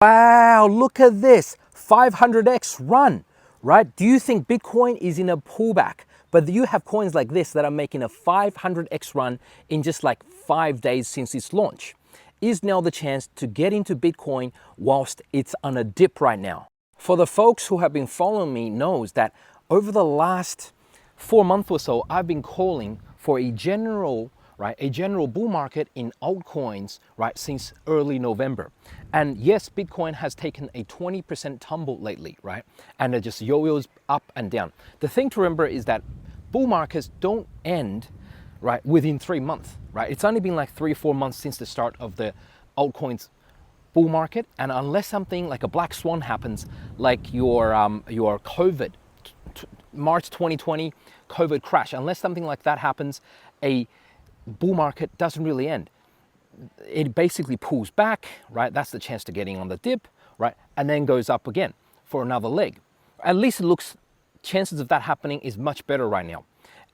Wow, look at this, 500x run, right? Do you think Bitcoin is in a pullback? But you have coins like this that are making a 500x run in just like 5 days since its launch. Is now the chance to get into Bitcoin whilst it's on a dip right now. For the folks who have been following me knows that over the last 4 months or so, I've been calling for a general bull market in altcoins, right, since early November. And yes, Bitcoin has taken a 20% tumble lately, right? And it just yo-yos up and down. The thing to remember is that bull markets don't end, right, within 3 months, right? It's only been like 3 or 4 months since the start of the altcoins bull market, and unless something like a black swan happens, like your COVID, March 2020 COVID crash, unless something like that happens, a bull market doesn't really end. It basically pulls back, right? That's the chance to getting on the dip, right? And then goes up again for another leg. At least it looks, chances of that happening is much better right now.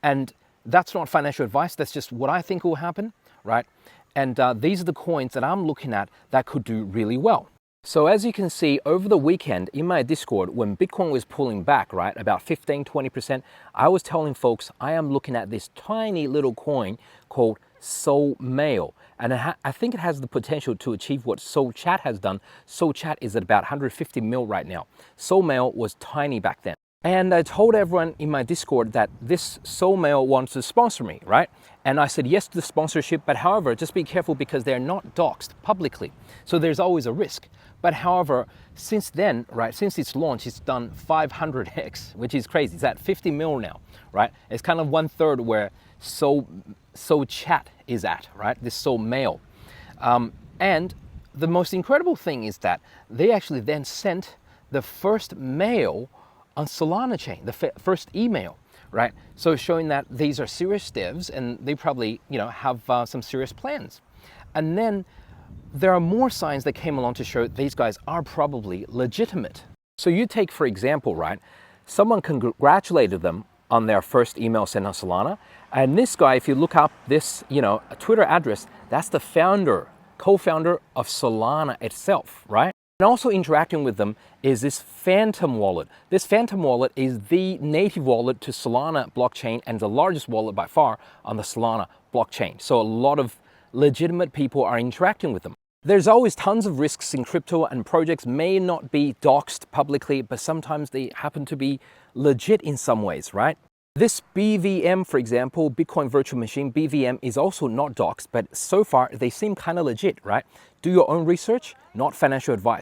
And that's not financial advice, that's just what I think will happen, right? And these are the coins that I'm looking at that could do really well. So as you can see, over the weekend in my Discord, when Bitcoin was pulling back, right, about 15-20%, I was telling folks I am looking at this tiny little coin called Soul Mail. And I think it has the potential to achieve what Soul Chat has done. Soul Chat is at about 150 mil right now. Soul Mail was tiny back then. And I told everyone in my Discord that this Soul Mail wants to sponsor me, right? And I said yes to the sponsorship, but however, just be careful because they're not doxed publicly. So there's always a risk. But however, since then, right, since its launch, it's done 500x, which is crazy. It's at 50 mil now, right? It's kind of 1/3 where Soul Chat is at, right? This Soul Mail. And the most incredible thing is that they actually then sent the first mail on Solana chain, the first email, right? So showing that these are serious devs and they probably, have some serious plans. And then there are more signs that came along to show these guys are probably legitimate. So you take, for example, right, someone congratulated them on their first email sent on Solana. And this guy, if you look up this, Twitter address, that's the co-founder of Solana itself, right? And also interacting with them is this Phantom wallet. This Phantom wallet is the native wallet to Solana blockchain and the largest wallet by far on the Solana blockchain. So a lot of legitimate people are interacting with them. There's always tons of risks in crypto, and projects may not be doxed publicly, but sometimes they happen to be legit in some ways, right? This BVM, for example, Bitcoin Virtual Machine, BVM, is also not doxed, but so far they seem kind of legit, right? Do your own research, not financial advice.